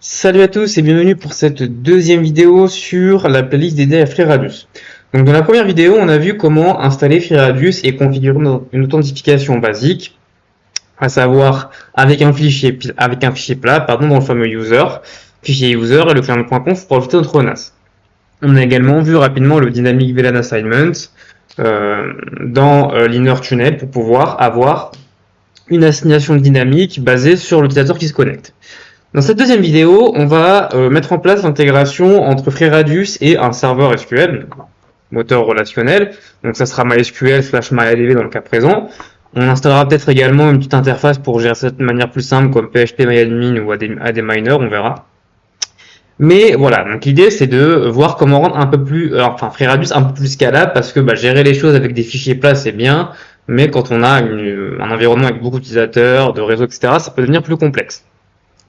Salut à tous et bienvenue pour cette deuxième vidéo sur la playlist dédiée à FreeRadius. Donc dans la première vidéo, on a vu comment installer FreeRadius et configurer une authentification basique, à savoir avec un fichier plat, dans le fameux fichier user et le client.conf pour ajouter notre NAS. On a également vu rapidement le Dynamic VLAN Assignment dans l'Inner Tunnel pour pouvoir avoir une assignation dynamique basée sur l'utilisateur qui se connecte. Dans cette deuxième vidéo, on va mettre en place l'intégration entre FreeRadius et un serveur SQL, moteur relationnel. Donc ça sera MySQL/MariaDB dans le cas présent. On installera peut-être également une petite interface pour gérer ça de manière plus simple comme PHP-MyAdmin ou ADMiner, on verra. Mais voilà, donc l'idée c'est de voir comment rendre FreeRadius un peu plus scalable parce que gérer les choses avec des fichiers plats c'est bien, mais quand on a un environnement avec beaucoup d'utilisateurs, de réseaux, etc., ça peut devenir plus complexe.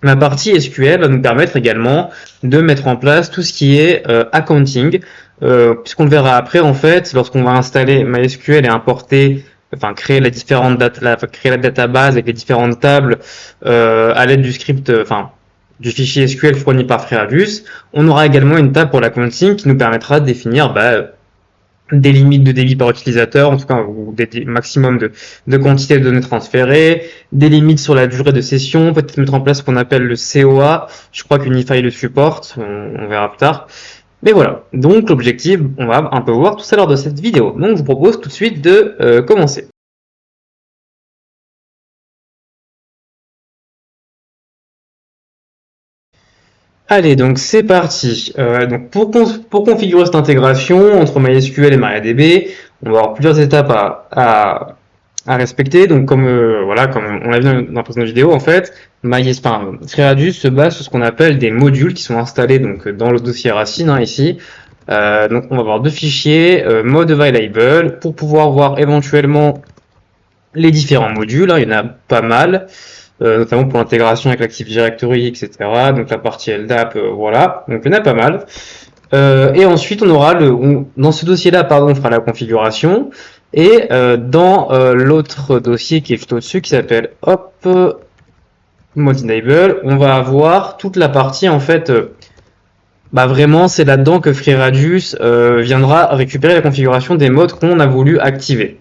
La partie SQL va nous permettre également de mettre en place tout ce qui est accounting, puisqu'on le verra après en fait, lorsqu'on va installer MySQL et importer, créer créer la database avec les différentes tables à l'aide du script, du fichier SQL fourni par FreeRadius, on aura également une table pour l'accounting qui nous permettra de définir des limites de débit par utilisateur, en tout cas, ou des maximum de quantité de données transférées, des limites sur la durée de session, peut-être mettre en place ce qu'on appelle le COA. Je crois qu'Unify le supporte, on verra plus tard. Mais voilà, donc l'objectif, on va un peu voir tout ça lors de cette vidéo. Donc je vous propose tout de suite de commencer. Allez, donc c'est parti. Donc pour configurer cette intégration entre MySQL et MariaDB, on va avoir plusieurs étapes à respecter. Donc comme on l'a vu dans la précédente vidéo, en fait, FreeRadius se base sur ce qu'on appelle des modules qui sont installés donc dans le dossier racine ici. Donc on va avoir deux fichiers, mode available, pour pouvoir voir éventuellement les différents modules. Il y en a pas mal. Notamment pour l'intégration avec l'Active Directory, etc. Donc la partie LDAP, voilà. Donc il y en a pas mal. Et ensuite, on aura dans ce dossier-là, on fera la configuration. Et dans l'autre dossier qui est juste au-dessus, qui s'appelle Mode Enable, on va avoir toute la partie en fait. Vraiment, c'est là-dedans que FreeRadius viendra récupérer la configuration des modes qu'on a voulu activer.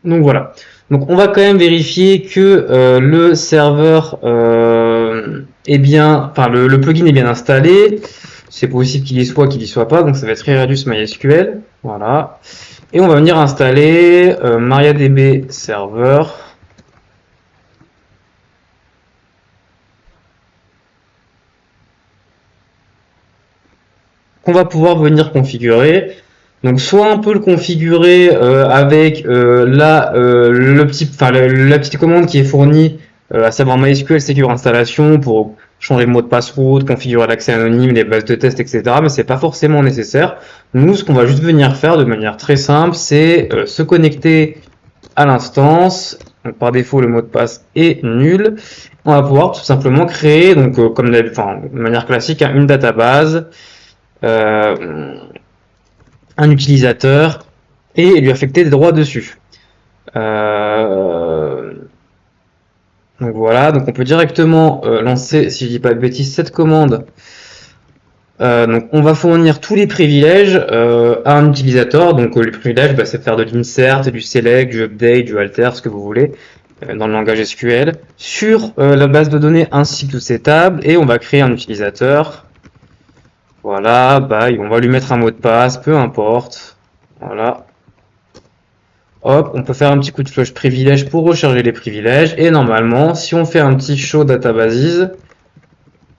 Donc voilà. Donc on va quand même vérifier que le serveur est bien, le plugin est bien installé. C'est possible qu'il y soit pas. Donc ça va être FreeRadius MySQL. Voilà. Et on va venir installer MariaDB Server. Qu'on va pouvoir venir configurer. Donc soit on peut le configurer avec la petite commande qui est fournie, à savoir MySQL Secure Installation pour changer le mot de passe-route, configurer l'accès anonyme, les bases de test, etc. Mais c'est pas forcément nécessaire. Nous, ce qu'on va juste venir faire de manière très simple, c'est se connecter à l'instance. Donc par défaut, le mot de passe est nul. On va pouvoir tout simplement créer, donc de manière classique, une database. Un utilisateur et lui affecter des droits dessus. Donc voilà, donc on peut directement lancer, si je dis pas de bêtises, cette commande. Donc on va fournir tous les privilèges à un utilisateur. Donc les privilèges, c'est de faire de l'insert, du select, du update, du alter, ce que vous voulez, dans le langage SQL, sur la base de données ainsi que toutes ces tables, et on va créer un utilisateur. Voilà, on va lui mettre un mot de passe, peu importe. Voilà. Hop, on peut faire un petit coup de flush privilège pour recharger les privilèges. Et normalement, si on fait un petit show databases,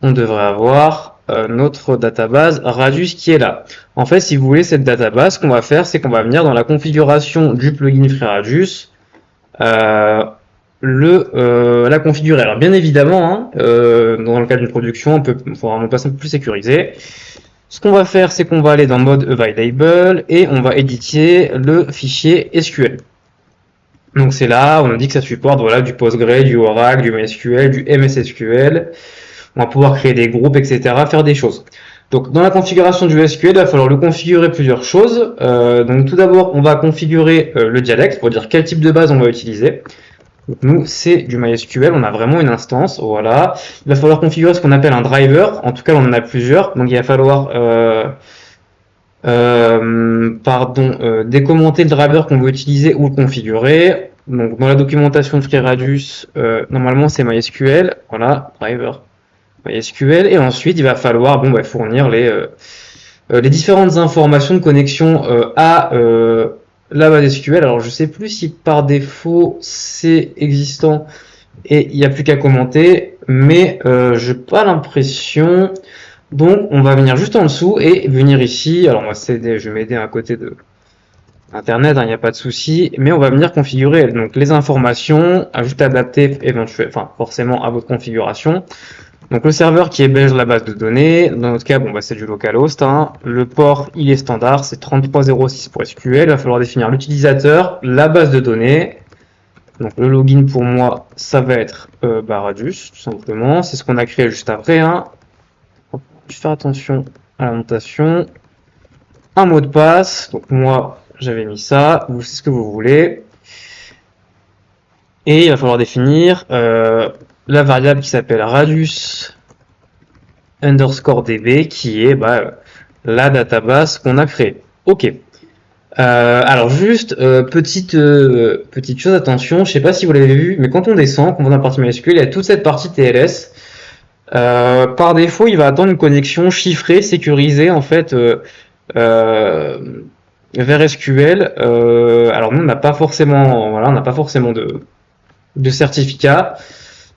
on devrait avoir notre database Radius qui est là. En fait, si vous voulez cette database, ce qu'on va faire, c'est qu'on va venir dans la configuration du plugin FreeRadius, la configurer. Alors bien évidemment, dans le cas d'une production, il faudra un mot de passe un peu plus sécurisé. Ce qu'on va faire, c'est qu'on va aller dans mode available et on va éditer le fichier SQL. Donc c'est là, on a dit que ça supporte du Postgre, du Oracle, du MySQL, du MS SQL. On va pouvoir créer des groupes, etc., faire des choses. Donc dans la configuration du SQL, il va falloir le configurer plusieurs choses. Donc tout d'abord, on va configurer le dialecte pour dire quel type de base on va utiliser. Donc nous, c'est du MySQL, on a vraiment une instance, voilà. Il va falloir configurer ce qu'on appelle un driver, en tout cas on en a plusieurs, donc il va falloir décommenter le driver qu'on veut utiliser ou le configurer. Donc dans la documentation de FreeRadius, normalement c'est MySQL, voilà, driver MySQL, et ensuite il va falloir fournir les différentes informations de connexion à la base SQL. Alors je sais plus si par défaut c'est existant et il n'y a plus qu'à commenter, mais j'ai pas l'impression. Donc on va venir juste en dessous et venir ici. Alors moi je vais m'aider à côté de Internet, il n'y a pas de souci, mais on va venir configurer donc les informations, à juste adapter forcément à votre configuration. Donc le serveur qui héberge la base de données, dans notre cas, c'est du localhost. Hein. Le port, il est standard, c'est 3306 pour SQL. Il va falloir définir l'utilisateur, la base de données. Donc le login pour moi, ça va être Radius, tout simplement. C'est ce qu'on a créé juste après. Hein. Je vais faire attention à la notation. Un mot de passe. Donc moi, j'avais mis ça. Vous savez ce que vous voulez. Et il va falloir définir la variable qui s'appelle radius underscore db, qui est la database qu'on a créée. Ok. Alors juste petite chose, attention, je sais pas si vous l'avez vu, mais quand on descend, quand on va dans la partie MySQL, il y a toute cette partie TLS. Par défaut, il va attendre une connexion chiffrée, sécurisée en fait vers SQL. Alors nous, on n'a pas forcément, de certificat.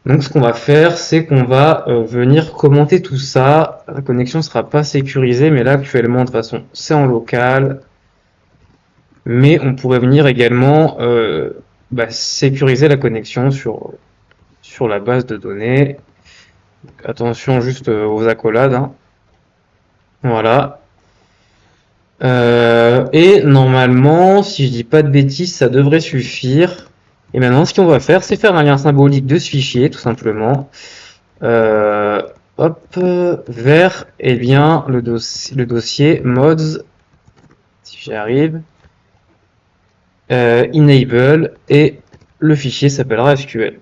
Donc ce qu'on va faire, c'est qu'on va venir commenter tout ça. La connexion sera pas sécurisée, mais là actuellement de toute façon c'est en local. Mais on pourrait venir également sécuriser la connexion sur la base de données. Donc, attention juste aux accolades. Hein. Voilà. Et normalement, si je dis pas de bêtises, ça devrait suffire. Et maintenant, ce qu'on va faire, c'est faire un lien symbolique de ce fichier, tout simplement. Vers le dossier mods, si j'y arrive, enable, et le fichier s'appellera SQL.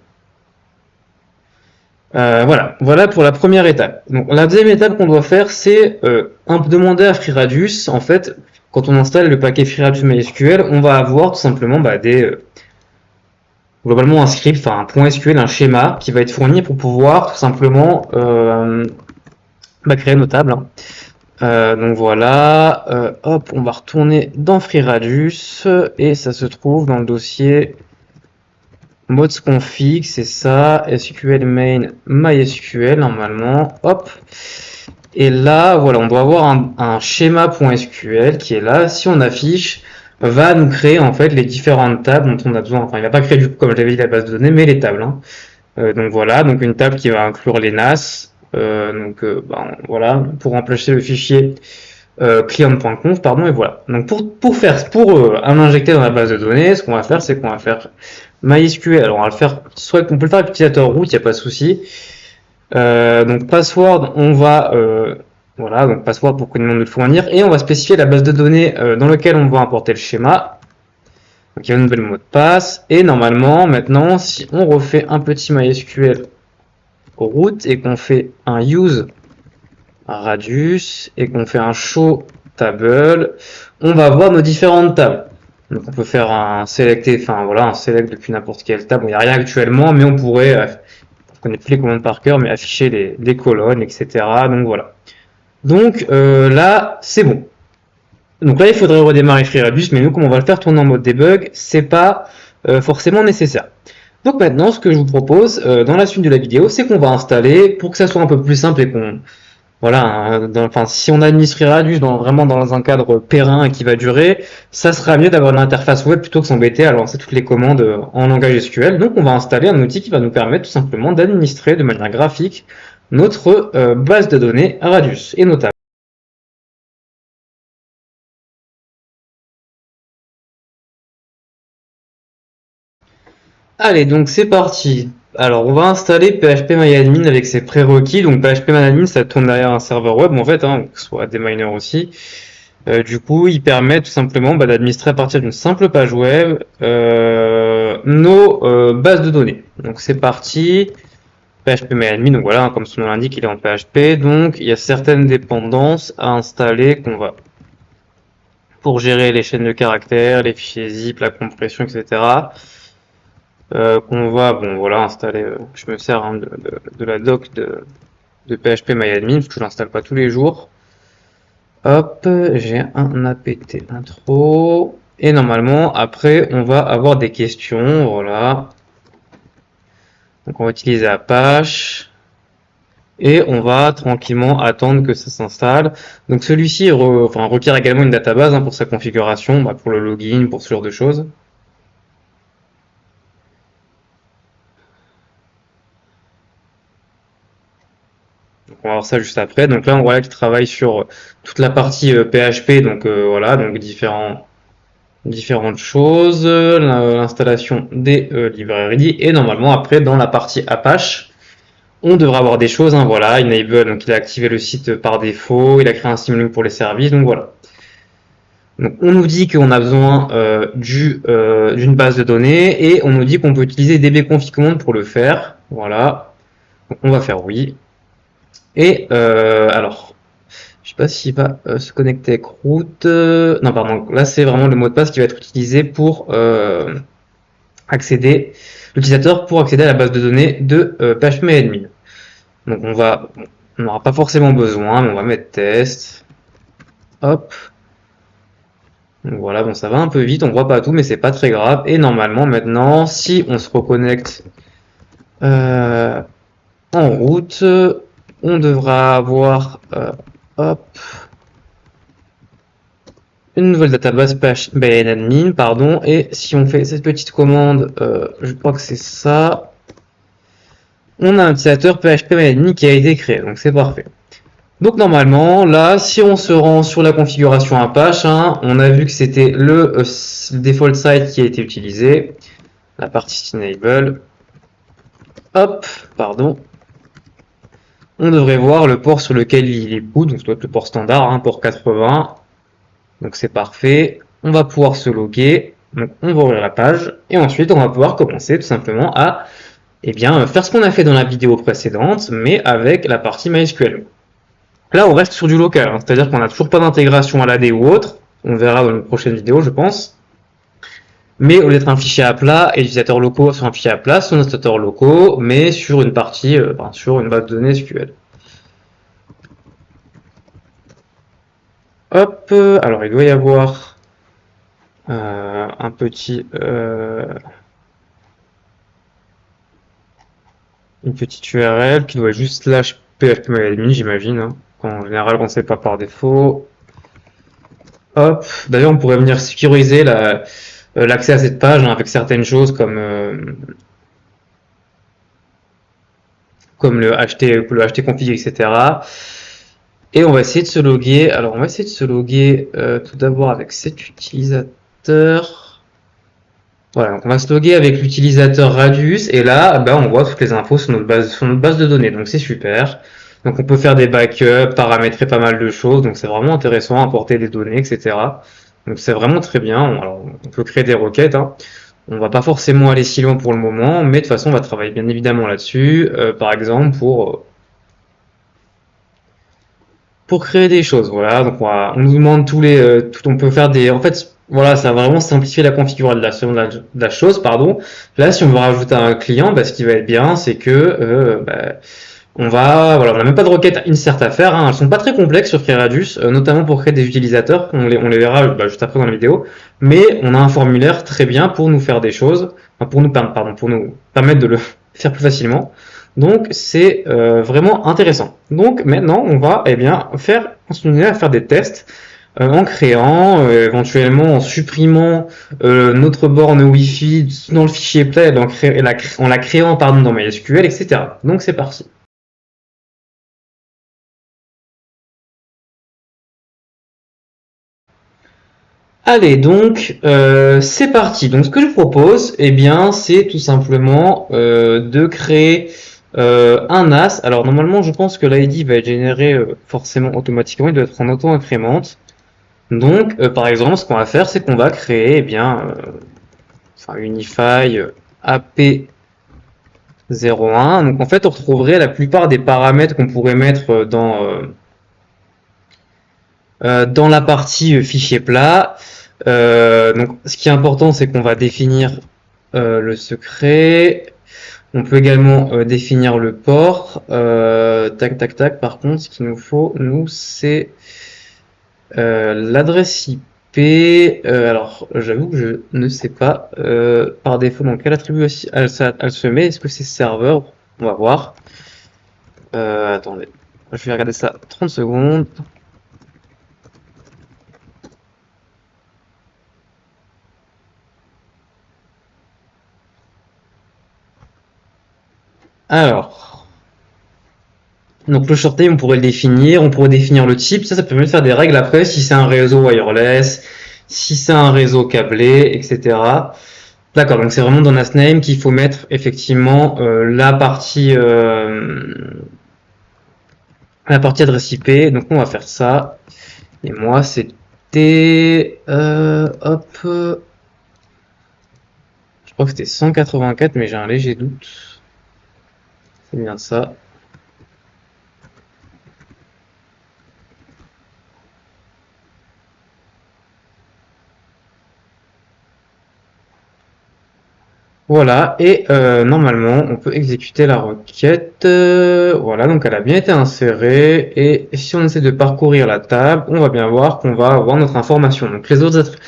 Voilà pour la première étape. Donc la deuxième étape qu'on doit faire, c'est demander à FreeRadius. En fait, quand on installe le paquet FreeRadius MySQL, on va avoir tout simplement globalement un script, un point SQL, un schéma qui va être fourni pour pouvoir tout simplement créer nos tables. Hein. Donc voilà, on va retourner dans FreeRadius et ça se trouve dans le dossier mods config, c'est ça, SQL main MySQL normalement, et là voilà, on doit avoir un schéma.sql qui est là. Si on affiche, va nous créer en fait les différentes tables dont on a besoin. Enfin, il va pas créer du coup comme je l'avais dit la base de données, mais les tables. Hein. Donc voilà, donc une table qui va inclure les NAS. Voilà, pour remplacer le fichier client.conf, pardon, et voilà. Donc pour injecter dans la base de données, ce qu'on va faire, c'est qu'on va faire MySQL. Alors on va le faire, soit on peut le faire avec l'utilisateur root, il n'y a pas de souci. Donc password, on va donc password pour qu'on demande de le fournir, et on va spécifier la base de données dans laquelle on va importer le schéma. Donc il y a un nouvel mot de passe, et normalement maintenant si on refait un petit MySQL root et qu'on fait un use radius et qu'on fait un show table, on va voir nos différentes tables. Donc on peut faire un select depuis n'importe quelle table. Il n'y a rien actuellement, mais on pourrait, je connais plus les commandes par cœur, mais afficher les colonnes, etc. Donc voilà. Donc là, c'est bon. Donc là, il faudrait redémarrer FreeRadius, mais nous, comme on va le faire tourner en mode debug, c'est pas forcément nécessaire. Donc maintenant, ce que je vous propose dans la suite de la vidéo, c'est qu'on va installer, pour que ça soit un peu plus simple et qu'on si on administre FreeRadius vraiment dans un cadre périn et qui va durer, ça sera mieux d'avoir une interface web plutôt que s'embêter à lancer toutes les commandes en langage SQL. Donc on va installer un outil qui va nous permettre tout simplement d'administrer de manière graphique notre base de données Radius et notamment. Allez, donc c'est parti. Alors, on va installer PHPMyAdmin avec ses prérequis. Donc, PHPMyAdmin, ça tourne derrière un serveur web, en fait, hein, soit des miners aussi. Du coup, il permet tout simplement d'administrer à partir d'une simple page web nos bases de données. Donc c'est parti. PHP donc voilà, comme son nom l'indique, il est en PHP, donc il y a certaines dépendances à installer qu'on va pour gérer les chaînes de caractères, les fichiers zip, la compression, etc. Qu'on va, bon voilà, installer. Je me sers de la doc de PHP parce que je l'installe pas tous les jours. Hop, j'ai un apt intro. Et normalement, après, on va avoir des questions, voilà. Donc on va utiliser Apache. Et on va tranquillement attendre que ça s'installe. Donc celui-ci requiert également une database pour sa configuration, pour le login, pour ce genre de choses. Donc on va voir ça juste après. Donc là on voit qu'il travaille sur toute la partie PHP, donc voilà, donc différentes choses, l'installation des librairies, et normalement après dans la partie Apache, on devrait avoir des choses, voilà, enable, donc il a activé le site par défaut, il a créé un simulink pour les services, donc voilà. Donc on nous dit qu'on a besoin d'une base de données et on nous dit qu'on peut utiliser dbconfig command pour le faire. Voilà. Donc on va faire oui. Et alors, je sais pas s'il va se connecter avec root. Non, pardon. Là, c'est vraiment le mot de passe qui va être utilisé pour accéder, l'utilisateur pour accéder à la base de données de PHP Donc on n'aura pas forcément besoin, mais on va mettre test. Hop. Donc voilà, bon, ça va un peu vite, on voit pas tout, mais c'est pas très grave. Et normalement, maintenant, si on se reconnecte en route, on devra avoir hop, une nouvelle database PHP pardon. Et si on fait cette petite commande, je crois que c'est ça, on a un utilisateur PHP qui a été créé, donc c'est parfait. Donc normalement, là, si on se rend sur la configuration Apache, on a vu que c'était le default site qui a été utilisé, la partie enable. Hop, pardon. On devrait voir le port sur lequel il écoute, donc ça doit être le port standard, port 80. Donc c'est parfait. On va pouvoir se loguer. Donc on va ouvrir la page et ensuite on va pouvoir commencer tout simplement à faire ce qu'on a fait dans la vidéo précédente, mais avec la partie MySQL. Là, on reste sur du local, c'est-à-dire qu'on n'a toujours pas d'intégration à l'AD ou autre. On verra dans une prochaine vidéo, je pense. Mais au lieu d'être un fichier à plat et les utilisateurs locaux sur un fichier à plat, sont des utilisateurs locaux, mais sur une partie, sur une base de données SQL. Hop, alors il doit y avoir un petit, une petite URL qui doit être juste slash php j'imagine. En général, on ne sait pas par défaut. Hop, d'ailleurs, on pourrait venir sécuriser l'accès à cette page avec certaines choses comme le htconfig, etc. Et on va essayer de se loguer. Alors, on va essayer de se loguer tout d'abord avec cet utilisateur. Voilà, donc on va se loguer avec l'utilisateur Radius. Et là, on voit toutes les infos sur notre base de données. Donc, c'est super. Donc, on peut faire des backups, paramétrer pas mal de choses. Donc, c'est vraiment intéressant, importer des données, etc. Donc, c'est vraiment très bien. Alors, on peut créer des requêtes. On va pas forcément aller si loin pour le moment, mais de toute façon, on va travailler bien évidemment là-dessus. Par exemple, pour créer des choses, voilà. Donc on nous demande on peut faire des, en fait, voilà, ça va vraiment simplifier la configuration de la chose, pardon. Là, si on veut rajouter un client, ce qui va être bien, c'est que on n'a même pas de requête insert à faire. Elles sont pas très complexes sur Radius, notamment pour créer des utilisateurs. On les verra juste après dans la vidéo. Mais on a un formulaire très bien pour nous faire des choses, pour nous permettre de le faire plus facilement. Donc c'est vraiment intéressant. Donc maintenant on va continuer à faire des tests en créant, éventuellement en supprimant notre borne Wi-Fi dans le fichier plat en la créant dans MySQL, etc. Donc c'est parti. Allez, donc c'est parti. Donc ce que je propose, c'est tout simplement de créer un NAS. Alors normalement, je pense que l'ID va être généré forcément automatiquement. Il doit être en auto-incrémente. Donc, par exemple, ce qu'on va faire, c'est qu'on va créer, Unify AP01. Donc, en fait, on retrouverait la plupart des paramètres qu'on pourrait mettre dans la partie fichier plat. Donc, ce qui est important, c'est qu'on va définir le secret. On peut également définir le port. Tac, tac, tac. Par contre, ce qu'il nous faut, nous, c'est l'adresse IP. Alors, j'avoue que je ne sais pas par défaut dans quel attribut elle se met. Est-ce que c'est serveur? On va voir. Attendez, je vais regarder ça 30 secondes. Alors, donc le short name, on pourrait le définir, on pourrait définir le type, ça permet de faire des règles après, si c'est un réseau wireless, si c'est un réseau câblé, etc. D'accord, donc c'est vraiment dans NASName qu'il faut mettre effectivement la partie adresse IP, donc on va faire ça. Et moi c'était hop, je crois que c'était 184, mais j'ai un léger doute. C'est bien ça. Voilà, et normalement, on peut exécuter la requête. Voilà, donc elle a bien été insérée. Et si on essaie de parcourir la table, on va bien voir qu'on va avoir notre information. Donc les autres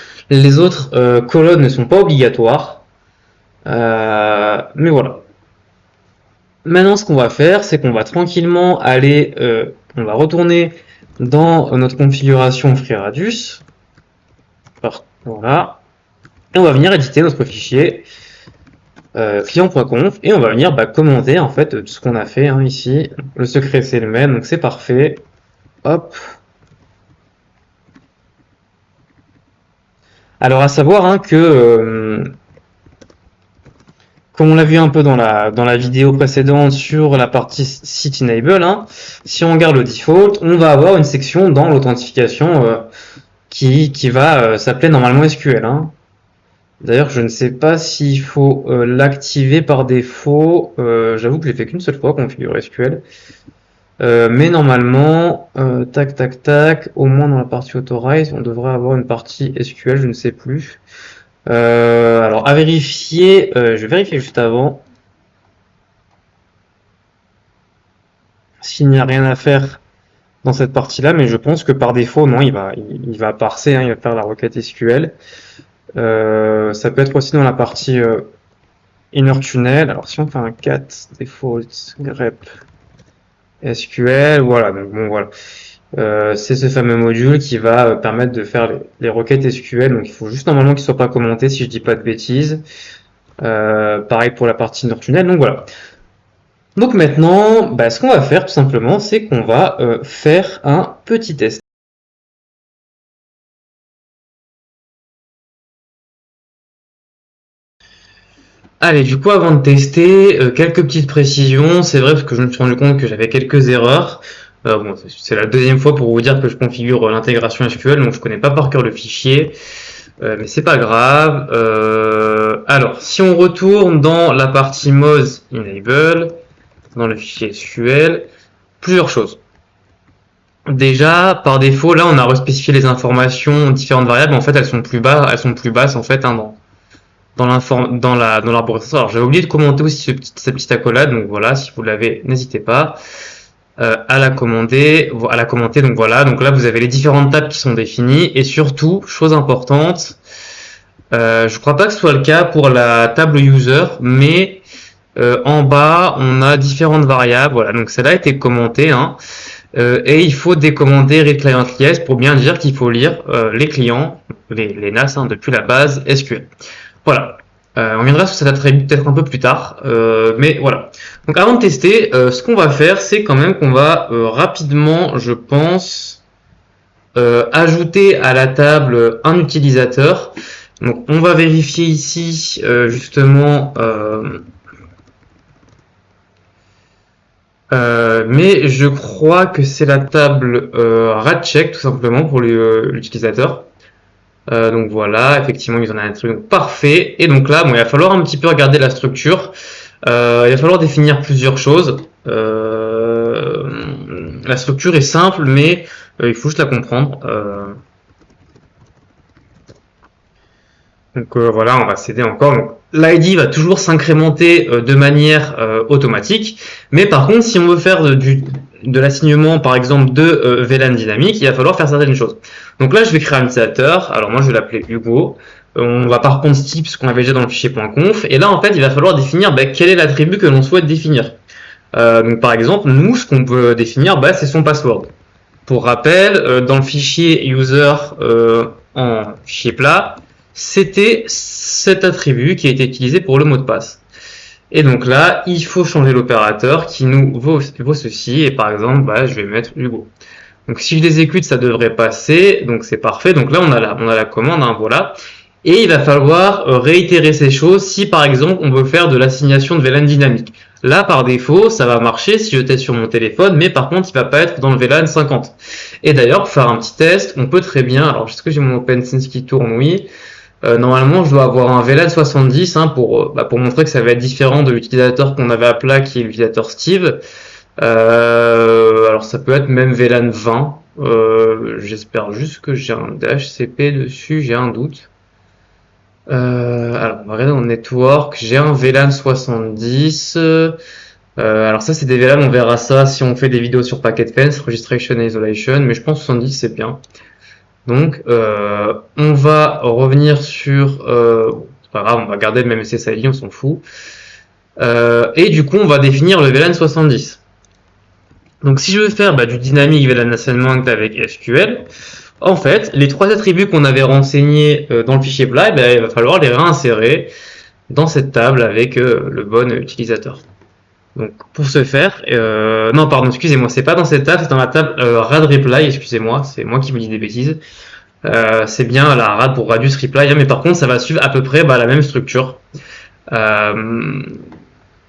colonnes ne sont pas obligatoires. Mais voilà. Maintenant, ce qu'on va faire, c'est qu'on va tranquillement aller, on va retourner dans notre configuration FreeRadius. Voilà. Et on va venir éditer notre fichier. Client.conf et on va venir commenter en fait tout ce qu'on a fait ici. Le secret c'est le même, donc c'est parfait. Hop. Alors à savoir que comme on l'a vu un peu dans la vidéo précédente sur la partie site enable, si on regarde le default, on va avoir une section dans l'authentification qui va s'appeler normalement SQL. D'ailleurs, je ne sais pas s'il faut l'activer par défaut. J'avoue que je l'ai fait qu'une seule fois, configurer SQL. Mais normalement, tac, tac, tac, au moins dans la partie Authorize, on devrait avoir une partie SQL, je ne sais plus. Alors, à vérifier, je vais vérifier juste avant. S'il n'y a rien à faire dans cette partie-là, mais je pense que par défaut, non, il va parser, il va faire la requête SQL. Ça peut être aussi dans la partie inner tunnel. Alors, si on fait un cat default grep SQL, voilà, donc bon, voilà. C'est ce fameux module qui va permettre de faire les requêtes SQL. Donc il faut juste normalement qu'il soit pas commenté si je dis pas de bêtises. Pareil pour la partie inner tunnel. Donc voilà. Donc maintenant, ce qu'on va faire tout simplement, c'est qu'on va faire un petit test. Allez, du coup, avant de tester, quelques petites précisions. C'est vrai parce que je me suis rendu compte que j'avais quelques erreurs. Bon, c'est la deuxième fois pour vous dire que je configure l'intégration SQL, donc je connais pas par cœur le fichier, mais c'est pas grave. Alors, si on retourne dans la partie Moz Enable, dans le fichier SQL, plusieurs choses. Déjà, par défaut, là, on a respécifié les informations, différentes variables. En fait, elles sont plus basses en fait dans l'arborescence. Alors j'avais oublié de commenter aussi cette petite accolade, donc voilà, si vous l'avez, n'hésitez pas à la commenter. Donc voilà, donc là vous avez les différentes tables qui sont définies et surtout, chose importante, je crois pas que ce soit le cas pour la table user, mais en bas on a différentes variables. Voilà, donc celle-là a été commentée, et il faut décommenter read client list pour bien dire qu'il faut lire les clients, les NAS depuis la base SQL. Voilà. On viendra sur cet attribut peut-être un peu plus tard, mais voilà. Donc avant de tester, ce qu'on va faire, c'est quand même qu'on va rapidement, je pense, ajouter à la table un utilisateur. Donc on va vérifier ici justement Mais je crois que c'est la table RadCheck tout simplement pour l'utilisateur. Donc voilà, effectivement, ils en ont un truc parfait. Et donc là, bon, il va falloir un petit peu regarder la structure. Il va falloir définir plusieurs choses. La structure est simple, mais il faut juste la comprendre. Donc voilà, on va s'aider encore. L'ID va toujours s'incrémenter de manière automatique, mais par contre, si on veut faire de l'assignement, par exemple, de VLAN dynamique, il va falloir faire certaines choses. Donc là, je vais créer un utilisateur. Alors moi, je vais l'appeler Hugo. On va par contre type ce qu'on avait déjà dans le fichier .conf. Et là, en fait, il va falloir définir quel est l'attribut que l'on souhaite définir. Donc par exemple, nous, ce qu'on peut définir, c'est son password. Pour rappel, dans le fichier user en fichier plat, c'était cet attribut qui a été utilisé pour le mot de passe. Et donc là, il faut changer l'opérateur qui nous vaut ceci. Et par exemple, je vais mettre Hugo. Donc si je l'exécute, ça devrait passer. Donc c'est parfait. Donc là, on a la commande, voilà. Et il va falloir réitérer ces choses si par exemple on veut faire de l'assignation de VLAN dynamique. Là, par défaut, ça va marcher si je teste sur mon téléphone, mais par contre, il va pas être dans le VLAN 50. Et d'ailleurs, pour faire un petit test, on peut très bien, alors est-ce que j'ai mon OpenSense qui tourne? Oui. Normalement, je dois avoir un VLAN 70 pour montrer que ça va être différent de l'utilisateur qu'on avait à plat, qui est l'utilisateur Steve. Alors ça peut être même VLAN 20. J'espère juste que j'ai un DHCP dessus, j'ai un doute. Alors on va regarder dans Network, j'ai un VLAN 70. Alors ça c'est des VLAN, on verra ça si on fait des vidéos sur Packet Fence, Registration et Isolation, mais je pense 70 c'est bien. Donc on va revenir sur... c'est pas grave, on va garder le même SSID, on s'en fout. Et du coup on va définir le VLAN 70. Donc si je veux faire du dynamic VLAN assignment avec SQL, en fait, les trois attributs qu'on avait renseignés dans le fichier plat, il va falloir les réinsérer dans cette table avec le bon utilisateur. Donc pour ce faire, non pardon, excusez-moi, c'est pas dans cette table, c'est dans la table rad reply, excusez-moi, c'est moi qui me dis des bêtises. C'est bien la rad pour radius reply, mais par contre ça va suivre à peu près la même structure. Donc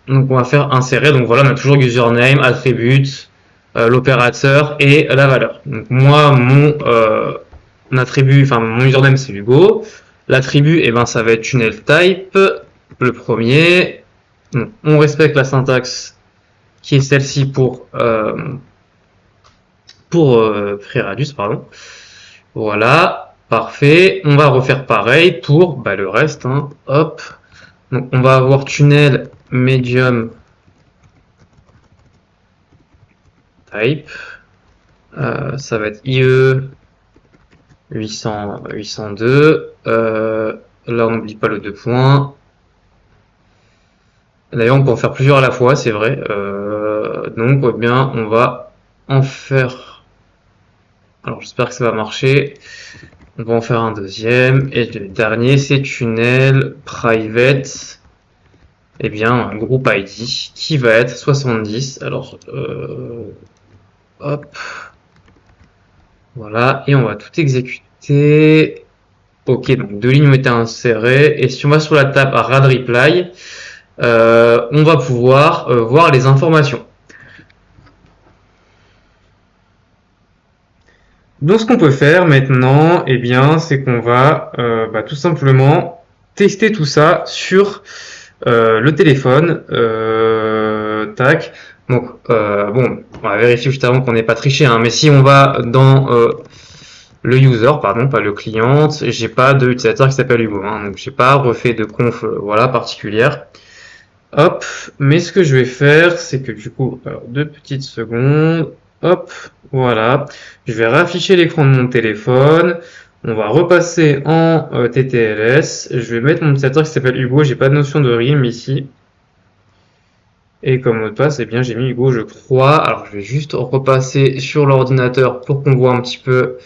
on va faire insérer, donc voilà, on a toujours username, attribute, l'opérateur et la valeur. Donc moi, mon attribut, enfin mon username c'est Hugo. L'attribut, ça va être tunnel type, le premier. Donc, on respecte la syntaxe qui est celle-ci pour FreeRadius, pardon. Voilà, parfait. On va refaire pareil pour le reste. Hop. Donc on va avoir tunnel medium type. Ça va être IE 802. Là, on n'oublie pas le 2 points. D'ailleurs, on peut en faire plusieurs à la fois, c'est vrai. Donc, on va en faire... Alors, j'espère que ça va marcher. On va en faire un deuxième. Et le dernier, c'est tunnel private. Un groupe ID qui va être 70. Alors, hop. Voilà. Et on va tout exécuter. Ok, donc deux lignes ont été insérées. Et si on va sur la table rad reply, on va pouvoir voir les informations. Donc ce qu'on peut faire maintenant, c'est qu'on va tout simplement tester tout ça sur le téléphone. Tac. Donc on va vérifier juste avant qu'on n'ait pas triché, mais si on va dans le user, pardon, pas le client, j'ai pas d'utilisateur qui s'appelle Hugo, donc j'ai pas refait de conf particulière. Hop, mais ce que je vais faire, c'est que du coup, alors 2 petites secondes, hop, voilà, je vais réafficher l'écran de mon téléphone, on va repasser en TTLS, je vais mettre mon utilisateur qui s'appelle Hugo, j'ai pas de notion de RIM ici, et comme mot de passe, j'ai mis Hugo, je crois. Alors je vais juste repasser sur l'ordinateur pour qu'on voit un petit peu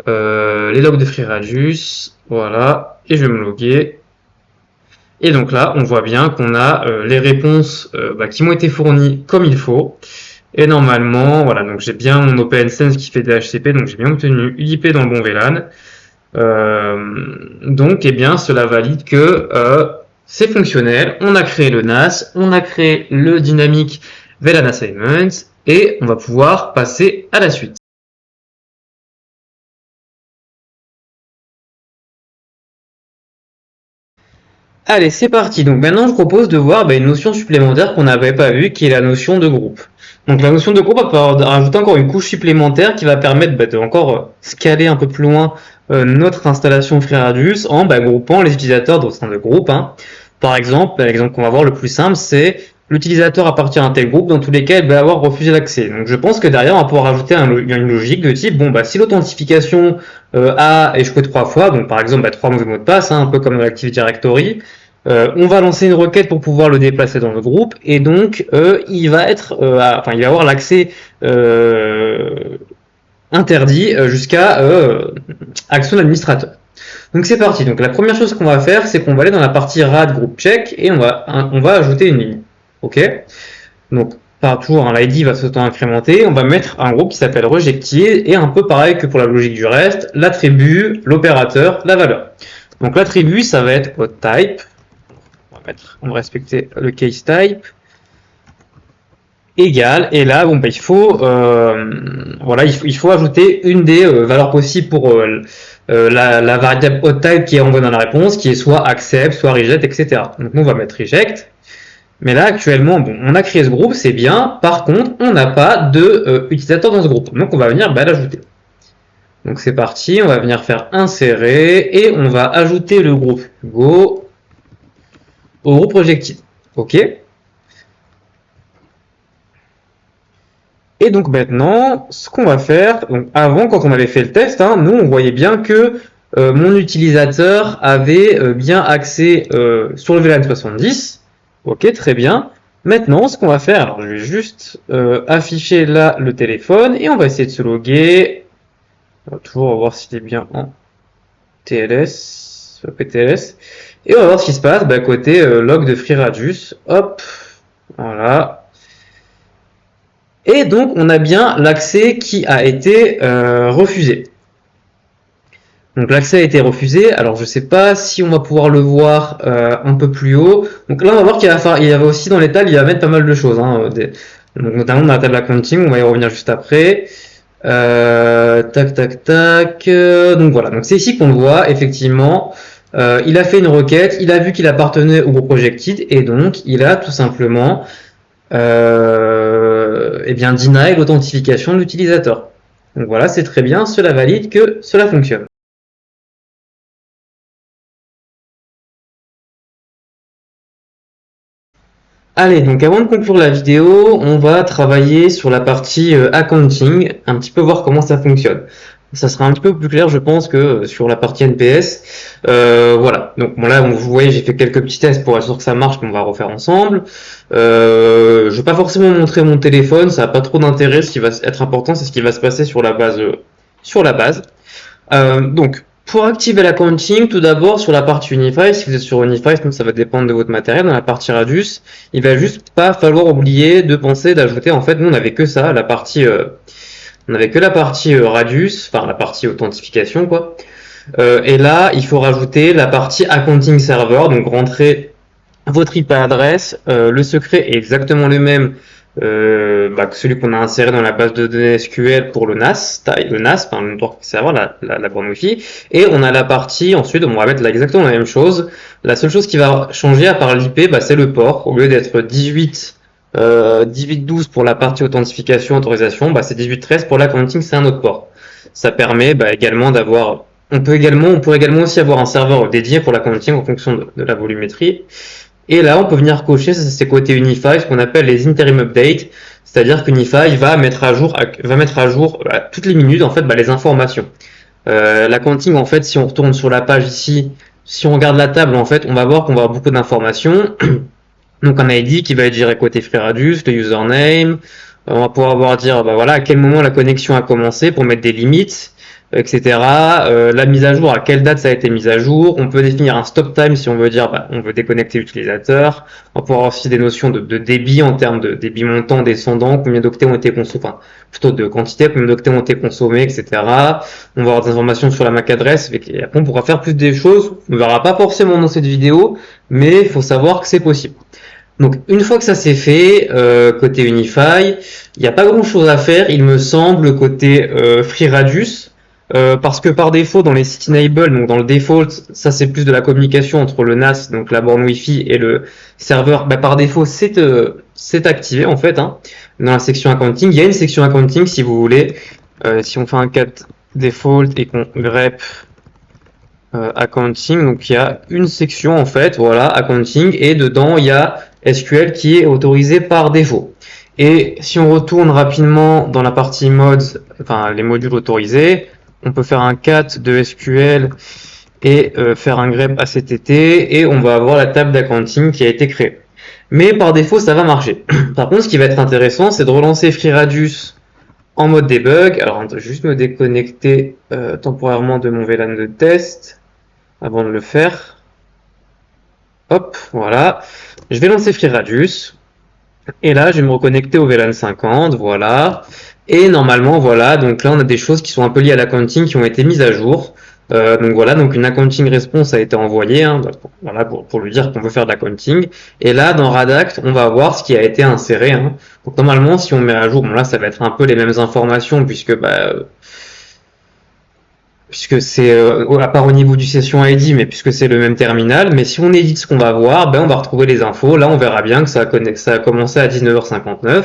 les logs de FreeRadius, voilà, et je vais me loguer. Et donc là, on voit bien qu'on a les réponses qui m'ont été fournies comme il faut. Et normalement, voilà, donc j'ai bien mon OpenSense qui fait DHCP, donc j'ai bien obtenu l'IP dans le bon VLAN. Donc, cela valide que c'est fonctionnel. On a créé le NAS, on a créé le dynamique VLAN Assignments, et on va pouvoir passer à la suite. Allez, c'est parti. Donc maintenant, je propose de voir une notion supplémentaire qu'on n'avait pas vue, qui est la notion de groupe. Donc la notion de groupe va rajouter encore une couche supplémentaire qui va permettre de encore scaler un peu plus loin notre installation FreeRadius en groupant les utilisateurs au sein de groupes. Par exemple, l'exemple qu'on va voir le plus simple, c'est l'utilisateur appartient à un tel groupe, dans tous les cas, il va avoir refusé l'accès. Donc je pense que derrière, on va pouvoir rajouter une logique de type, si l'authentification a échoué 3 fois, donc par exemple 3 mauvais mots de passe, un peu comme dans l'Active Directory, on va lancer une requête pour pouvoir le déplacer dans le groupe, et donc il va avoir l'accès interdit jusqu'à action d'administrateur. Donc c'est parti. Donc la première chose qu'on va faire, c'est qu'on va aller dans la partie rad group check et on va ajouter une ligne. Ok. Donc par toujours l'ID va s'auto-incrémenter. On va mettre un groupe qui s'appelle rejected et un peu pareil que pour la logique du reste, l'attribut, l'opérateur, la valeur. Donc l'attribut, ça va être hot type. On va respecter le case type égal, et là il faut ajouter une des valeurs possibles pour la variable hot type qui est envoyée dans la réponse, qui est soit accept, soit reject, etc. Donc nous on va mettre reject. Mais là actuellement, on a créé ce groupe, c'est bien. Par contre, on n'a pas de utilisateur dans ce groupe, donc on va venir l'ajouter. Donc c'est parti, on va venir faire insérer et on va ajouter le groupe Go au groupe rejected. Ok. Et donc maintenant, ce qu'on va faire, donc avant, quand on avait fait le test, nous on voyait bien que mon utilisateur avait bien accès sur le VLAN 70. Ok, très bien. Maintenant, ce qu'on va faire, alors je vais juste afficher là le téléphone et on va essayer de se loguer. On va toujours voir s'il est bien en TLS, PTLS. Et on va voir ce qui se passe côté log de FreeRadius. Hop, voilà. Et donc, on a bien l'accès qui a été refusé. Donc, l'accès a été refusé. Alors, je ne sais pas si on va pouvoir le voir un peu plus haut. Donc là, on va voir qu'il y avait aussi dans les tables, il va mettre pas mal de choses. Donc, notamment dans la table accounting, on va y revenir juste après. Tac, tac, tac. Donc voilà. Donc, c'est ici qu'on le voit, effectivement. Il a fait une requête, il a vu qu'il appartenait au groupe rejected, et donc, il a tout simplement deny l'authentification de l'utilisateur. Donc voilà, c'est très bien, cela valide que cela fonctionne. Allez, donc avant de conclure la vidéo, on va travailler sur la partie accounting, un petit peu voir comment ça fonctionne. Ça sera un petit peu plus clair, je pense, que sur la partie NPS. Voilà. Donc là, vous voyez, j'ai fait quelques petits tests pour être sûr que ça marche, qu'on va refaire ensemble. Je vais pas forcément montrer mon téléphone, ça n'a pas trop d'intérêt. Ce qui va être important, c'est ce qui va se passer sur la base. Donc, pour activer l'accounting, tout d'abord sur la partie Unify, si vous êtes sur Unify, ça va dépendre de votre matériel. Dans la partie Radius, il va juste pas falloir oublier de penser d'ajouter. En fait, nous on n'avait que ça, on n'avait que la partie Radius, enfin la partie authentification quoi. Et là, il faut rajouter la partie accounting server, donc rentrer votre IP adresse. Le secret est exactement le même que celui qu'on a inséré dans la base de données SQL pour le NAS, le network server, la borne Wi-Fi. Et on a la partie, ensuite, on va mettre là exactement la même chose. La seule chose qui va changer à part l'IP, c'est le port. Au lieu d'être 1812 pour la partie authentification, autorisation, c'est 1813 pour l'accounting, c'est un autre port. Ça permet également d'avoir, on pourrait également aussi avoir un serveur dédié pour l'accounting en fonction de la volumétrie. Et là, on peut venir cocher, ça c'est côté Unify, ce qu'on appelle les interim updates, c'est-à-dire qu'Unify va mettre à jour toutes les minutes en fait les informations. L'accounting, en fait, si on retourne sur la page ici, si on regarde la table, en fait, on va voir qu'on va avoir beaucoup d'informations. Donc un ID qui va être géré côté FreeRadius, le username. On va pouvoir dire à quel moment la connexion a commencé pour mettre des limites, etc. La mise à jour, à quelle date ça a été mis à jour. On peut définir un stop time si on veut dire on veut déconnecter l'utilisateur. On peut avoir aussi des notions de débit en termes de débit montant, descendant, combien d'octets ont été consommés, enfin plutôt de quantité, combien d'octets ont été consommés, etc. On va avoir des informations sur la MAC adresse. Et après on pourra faire plus des choses. On ne verra pas forcément dans cette vidéo, mais il faut savoir que c'est possible. Donc une fois que ça c'est fait, côté Unify, il n'y a pas grand chose à faire, il me semble, côté FreeRadius, parce que par défaut dans les Site Enable, donc dans le default, ça c'est plus de la communication entre le NAS, donc la borne Wi-Fi, et le serveur. Bah, par défaut c'est activé en fait, hein, dans la section accounting. Il y a une section accounting si vous voulez. Si on fait un cat default et qu'on grep accounting, donc il y a une section en fait, voilà, accounting, et dedans il y a SQL qui est autorisé par défaut. Et si on retourne rapidement dans la partie mods, enfin les modules autorisés, on peut faire un cat de SQL et faire un grep ACTT, et on va avoir la table d'accounting qui a été créée. Mais par défaut ça va marcher. Par contre, ce qui va être intéressant, c'est de relancer FreeRadius en mode debug. Alors, je vais juste me déconnecter temporairement de mon VLAN de test avant de le faire. Hop, voilà. Je vais lancer FreeRadius. Et là, je vais me reconnecter au VLAN 50, voilà. Et normalement, voilà, donc là, on a des choses qui sont un peu liées à l'accounting qui ont été mises à jour. Donc voilà, donc une accounting response a été envoyée, hein, voilà, pour lui dire qu'on veut faire de l'accounting. Et là, dans Radact, on va voir ce qui a été inséré, hein. Donc normalement, si on met à jour, bon là, ça va être un peu les mêmes informations puisque c'est à part au niveau du session ID, mais puisque c'est le même terminal. Mais si on édite ce qu'on va voir, ben on va retrouver les infos. Là, on verra bien que ça a commencé à 19h59.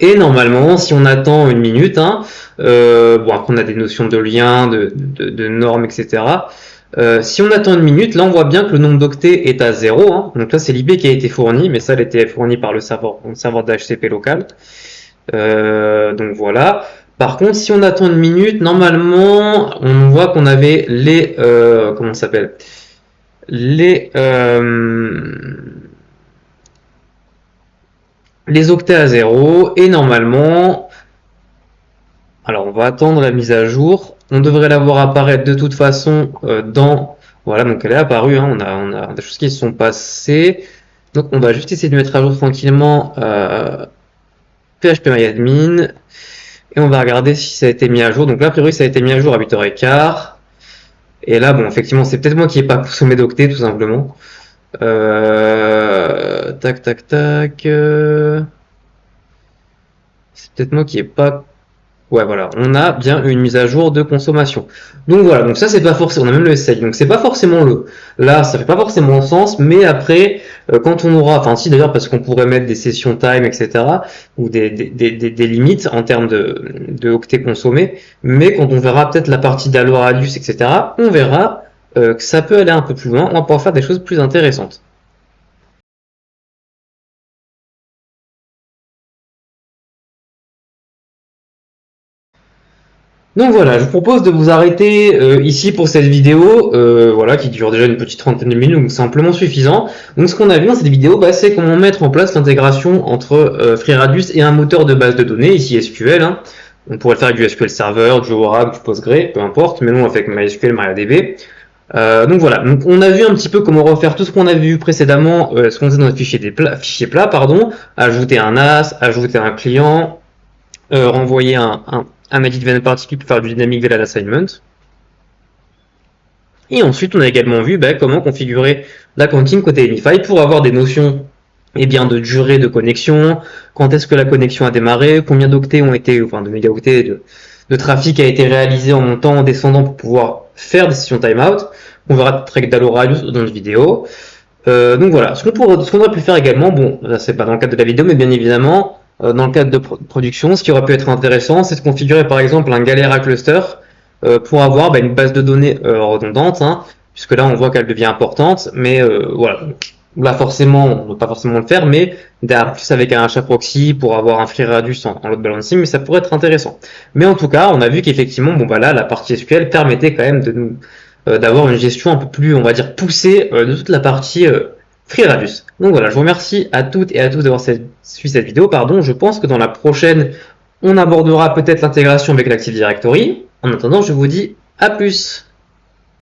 Et normalement, si on attend une minute, hein, bon après on a des notions de liens, de normes, etc. Si on attend une minute, là on voit bien que le nombre d'octets est à 0. Hein. Donc là c'est l'IP qui a été fourni, mais ça elle était fournie par le serveur d'HCP local. Donc voilà. Par contre, si on attend une minute, normalement, on voit qu'on avait les comment ça s'appelle, les octets à 0, et normalement, alors on va attendre la mise à jour. On devrait la voir apparaître de toute façon dans, voilà, donc elle est apparue. Hein, on a des choses qui se sont passées. Donc on va juste essayer de mettre à jour tranquillement phpMyAdmin. Et on va regarder si ça a été mis à jour. Donc là, a priori, ça a été mis à jour à 8h15. Et là, bon, effectivement, c'est peut-être moi qui n'ai pas consommé d'octets, tout simplement. Tac, tac, tac. C'est peut-être moi qui n'ai pas... Ouais, voilà, on a bien une mise à jour de consommation. Donc voilà, donc ça c'est pas forcément, on a même le SI, donc c'est pas forcément là ça fait pas forcément sens, mais après, quand on aura, enfin si d'ailleurs parce qu'on pourrait mettre des sessions time, etc., ou des limites en termes de octets consommés, mais quand on verra peut-être la partie d'Allo Radius, etc., on verra que ça peut aller un peu plus loin, on va pouvoir faire des choses plus intéressantes. Donc voilà, je vous propose de vous arrêter ici pour cette vidéo, voilà, qui dure déjà une petite trentaine de minutes, donc c'est amplement suffisant. Donc ce qu'on a vu dans cette vidéo, bah, c'est comment mettre en place l'intégration entre FreeRadius et un moteur de base de données, ici SQL. Hein. On pourrait le faire avec du SQL Server, du Oracle, du Postgre, peu importe, mais non avec MySQL, MariaDB. Donc voilà, donc on a vu un petit peu comment refaire tout ce qu'on a vu précédemment, ce qu'on faisait dans le fichier plat, pardon, ajouter un NAS, ajouter un client, renvoyer un edit VLAN particulier pour faire du dynamic VLAN assignment. Et ensuite, on a également vu comment configurer l'accounting côté Unify pour avoir des notions de durée de connexion, quand est-ce que la connexion a démarré, combien d'octets ont été, enfin de mégaoctets de trafic a été réalisé en montant, en descendant pour pouvoir faire des sessions timeout. On verra peut-être avec Allo Radius dans une vidéo. Donc voilà, ce qu'on aurait pu faire également, bon, là c'est pas dans le cadre de la vidéo, mais bien évidemment, dans le cadre de production, ce qui aurait pu être intéressant, c'est de configurer par exemple un Galera cluster pour avoir une base de données redondante, hein, puisque là on voit qu'elle devient importante, mais voilà, là forcément, on ne peut pas forcément le faire, mais plus avec un HAProxy pour avoir un FreeRadius en load balancing, mais ça pourrait être intéressant. Mais en tout cas, on a vu qu'effectivement, là, la partie SQL permettait quand même de nous d'avoir une gestion un peu plus, on va dire, poussée de toute la partie FreeRadius. Donc voilà, je vous remercie à toutes et à tous d'avoir suivi cette vidéo. Pardon, je pense que dans la prochaine, on abordera peut-être l'intégration avec l'Active Directory. En attendant, je vous dis à plus.